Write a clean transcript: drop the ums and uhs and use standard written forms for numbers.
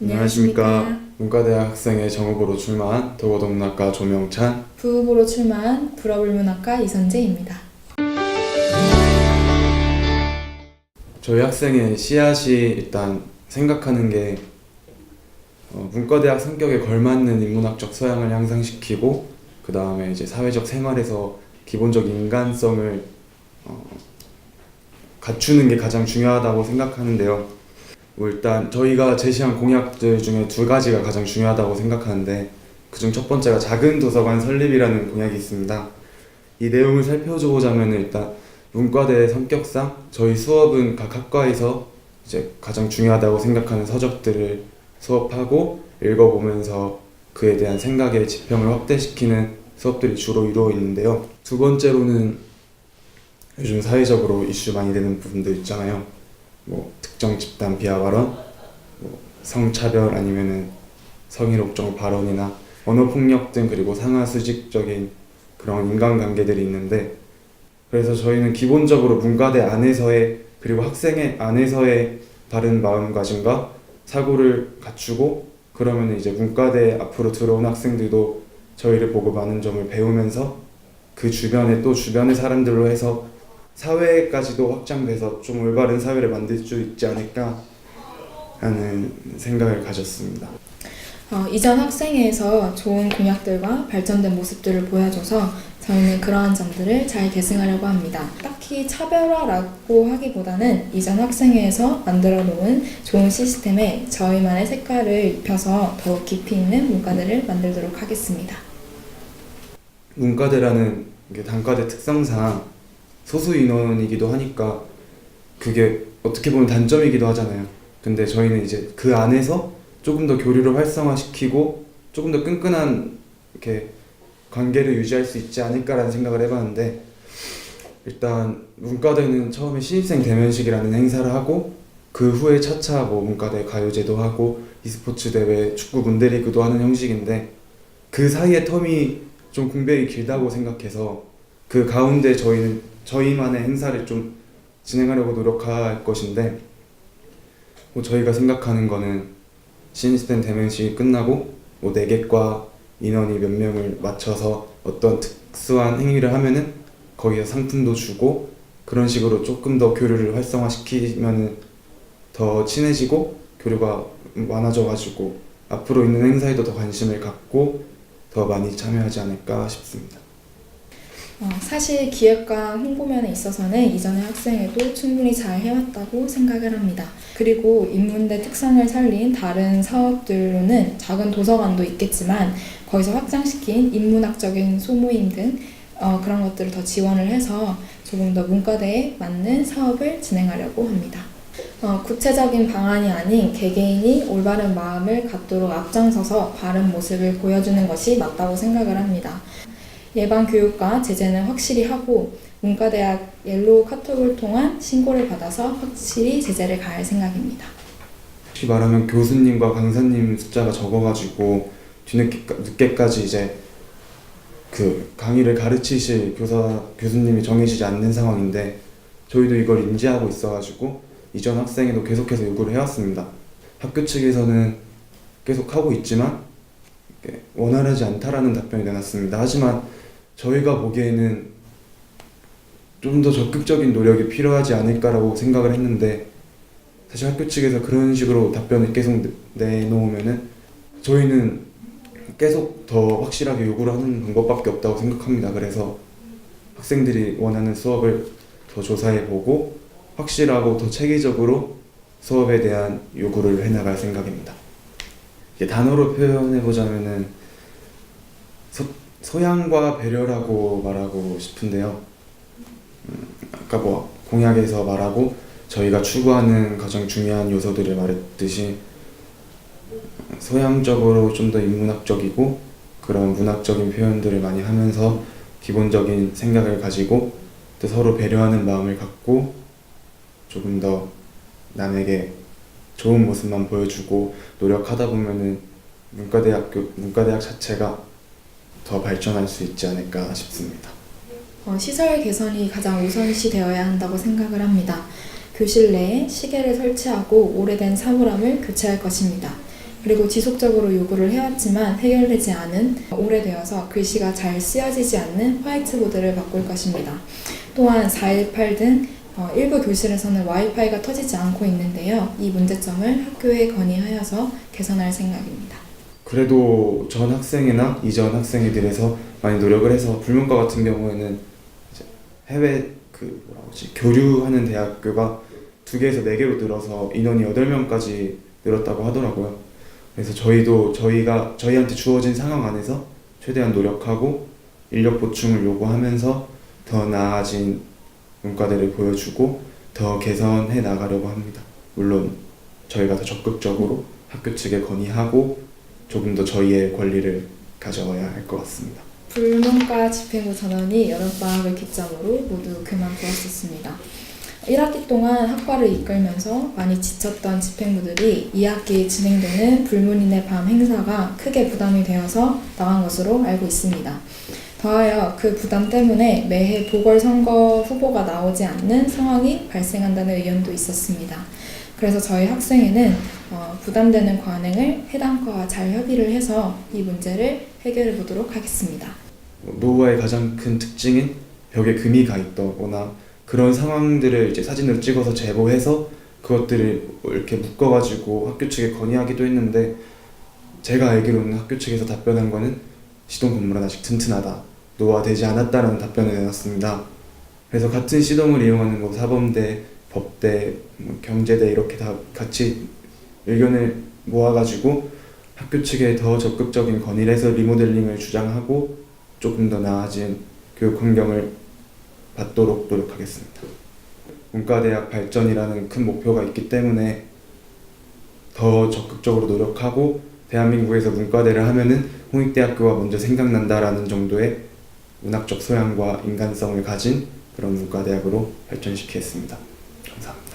안녕하십니까. 문과대학 학생의 정후보로 출마한 도고동문학과 조명찬, 부후보로 출마한 불어불문학과 이선재입니다. 저희 학생의 씨앗이 일단 생각하는 게 문과대학 성격에 걸맞는 인문학적 소양을 향상시키고 그 다음에 이제 사회적 생활에서 기본적 인간성을 갖추는 게 가장 중요하다고 생각하는데요. 일단 저희가 제시한 공약들 중에 두 가지가 가장 중요하다고 생각하는데 그중 첫 번째가 작은 도서관 설립이라는 공약이 있습니다. 이 내용을 살펴보자면 일단 문과대의 성격상 저희 수업은 각 학과에서 이제 가장 중요하다고 생각하는 서적들을 수업하고 읽어보면서 그에 대한 생각의 지평을 확대시키는 수업들이 주로 이루어 있는데요. 두 번째로는 요즘 사회적으로 이슈 많이 되는 부분들 있잖아요. 특정 집단 비하 발언, 성차별 아니면은 성희롱적 발언이나 언어폭력 등 그리고 상하수직적인 그런 인간관계들이 있는데 그래서 저희는 기본적으로 문과대 안에서의 그리고 학생의 안에서의 바른 마음가짐과 사고를 갖추고 그러면 이제 문과대 앞으로 들어온 학생들도 저희를 보고 많은 점을 배우면서 그 주변에 또 주변의 사람들로 해서 사회까지도 확장돼서 좀 올바른 사회를 만들 수 있지 않을까 하는 생각을 가졌습니다. 이전 학생회에서 좋은 공약들과 발전된 모습들을 보여줘서 저희는 그러한 점들을 잘 계승하려고 합니다. 딱히 차별화라고 하기보다는 이전 학생회에서 만들어 놓은 좋은 시스템에 저희만의 색깔을 입혀서 더욱 깊이 있는 문과대를 만들도록 하겠습니다. 문과대라는 게 단과대 특성상 소수 인원이기도 하니까 그게 어떻게 보면 단점이기도 하잖아요. 근데 저희는 이제 그 안에서 조금 더 교류를 활성화시키고 조금 더 끈끈한 이렇게 관계를 유지할 수 있지 않을까라는 생각을 해봤는데 일단 문과대는 처음에 신입생 대면식이라는 행사를 하고 그 후에 차차 문과대 가요제도 하고 e스포츠 대회, 축구 문대리그도 하는 형식인데 그 사이의 텀이 좀 공백이 길다고 생각해서 그 가운데 저희만의 행사를 좀 진행하려고 노력할 것인데 저희가 생각하는 거는 신입생 대면식이 끝나고 4개과 인원이 몇 명을 맞춰서 어떤 특수한 행위를 하면은 거기서 상품도 주고 그런 식으로 조금 더 교류를 활성화시키면은 더 친해지고 교류가 많아져가지고 앞으로 있는 행사에도 더 관심을 갖고 더 많이 참여하지 않을까 싶습니다. 사실 기획과 홍보면에 있어서는 이전의 학생회도 충분히 잘 해왔다고 생각을 합니다. 그리고 인문대 특성을 살린 다른 사업들로는 작은 도서관도 있겠지만 거기서 확장시킨 인문학적인 소모임 등 그런 것들을 더 지원을 해서 조금 더 문과대에 맞는 사업을 진행하려고 합니다. 구체적인 방안이 아닌 개개인이 올바른 마음을 갖도록 앞장서서 바른 모습을 보여주는 것이 맞다고 생각을 합니다. 예방 교육과 제재는 확실히 하고 문과대학 옐로우 카톡을 통한 신고를 받아서 확실히 제재를 가할 생각입니다. 솔직히 말하면 교수님과 강사님 숫자가 적어가지고 뒤늦게까지 이제 그 강의를 가르치실 교수님이 정해지지 않는 상황인데 저희도 이걸 인지하고 있어가지고 이전 학생회도 계속해서 요구를 해왔습니다. 학교 측에서는 계속 하고 있지만 원활하지 않다라는 답변이 내놨습니다. 하지만 저희가 보기에는 좀 더 적극적인 노력이 필요하지 않을까라고 생각을 했는데 사실 학교 측에서 그런 식으로 답변을 계속 내놓으면은 저희는 계속 더 확실하게 요구를 하는 방법밖에 없다고 생각합니다. 그래서 학생들이 원하는 수업을 더 조사해보고 확실하고 더 체계적으로 수업에 대한 요구를 해나갈 생각입니다. 단어로 표현해보자면은 소양과 배려라고 말하고 싶은데요. 아까 공약에서 말하고 저희가 추구하는 가장 중요한 요소들을 말했듯이 소양적으로 좀 더 인문학적이고 그런 문학적인 표현들을 많이 하면서 기본적인 생각을 가지고 또 서로 배려하는 마음을 갖고 조금 더 남에게 좋은 모습만 보여주고 노력하다 보면은 문과대학 자체가 더 발전할 수 있지 않을까 싶습니다. 시설 개선이 가장 우선시 되어야 한다고 생각을 합니다. 교실 내에 시계를 설치하고 오래된 사물함을 교체할 것입니다. 그리고 지속적으로 요구를 해왔지만 해결되지 않은 오래되어서 글씨가 잘 쓰여지지 않는 화이트보드를 바꿀 것입니다. 또한 418 등 일부 교실에서는 와이파이가 터지지 않고 있는데요. 이 문제점을 학교에 건의하여서 개선할 생각입니다. 그래도 전 학생회나 이전 학생회들에서 많이 노력을 해서 불문과 같은 경우에는 이제 해외 교류하는 대학교가 2개에서 4개로 늘어서 인원이 8명까지 늘었다고 하더라고요. 그래서 저희도 저희한테 주어진 상황 안에서 최대한 노력하고 인력 보충을 요구하면서 더 나아진 문과대를 보여주고 더 개선해 나가려고 합니다. 물론 저희가 더 적극적으로 학교 측에 건의하고 조금 더 저희의 권리를 가져와야 할 것 같습니다. 불문과 집행부 전원이 여름방학을 기점으로 모두 그만두었었습니다. 1학기 동안 학과를 이끌면서 많이 지쳤던 집행부들이 2학기 진행되는 불문인의 밤 행사가 크게 부담이 되어서 나간 것으로 알고 있습니다. 더하여 그 부담 때문에 매해 보궐선거 후보가 나오지 않는 상황이 발생한다는 의견도 있었습니다. 그래서 저희 학생회는 부담되는 관행을 해당 과와 잘 협의를 해서 이 문제를 해결해 보도록 하겠습니다. 노후화의 가장 큰 특징인 벽에 금이 가 있거나 그런 상황들을 이제 사진으로 찍어서 제보해서 그것들을 이렇게 묶어가지고 학교 측에 건의하기도 했는데 제가 알기로는 학교 측에서 답변한 거는 시동 건물은 아직 튼튼하다, 노후화되지 않았다라는 답변을 내놨습니다. 그래서 같은 시동을 이용하는 사범대, 법대, 경제대 이렇게 다 같이 의견을 모아가지고 학교 측에 더 적극적인 건의를 해서 리모델링을 주장하고 조금 더 나아진 교육 환경을 받도록 노력하겠습니다. 문과대학 발전이라는 큰 목표가 있기 때문에 더 적극적으로 노력하고 대한민국에서 문과대를 하면은 홍익대학교가 먼저 생각난다라는 정도의 문학적 소양과 인간성을 가진 그런 문과대학으로 발전시키겠습니다. 감사합니다.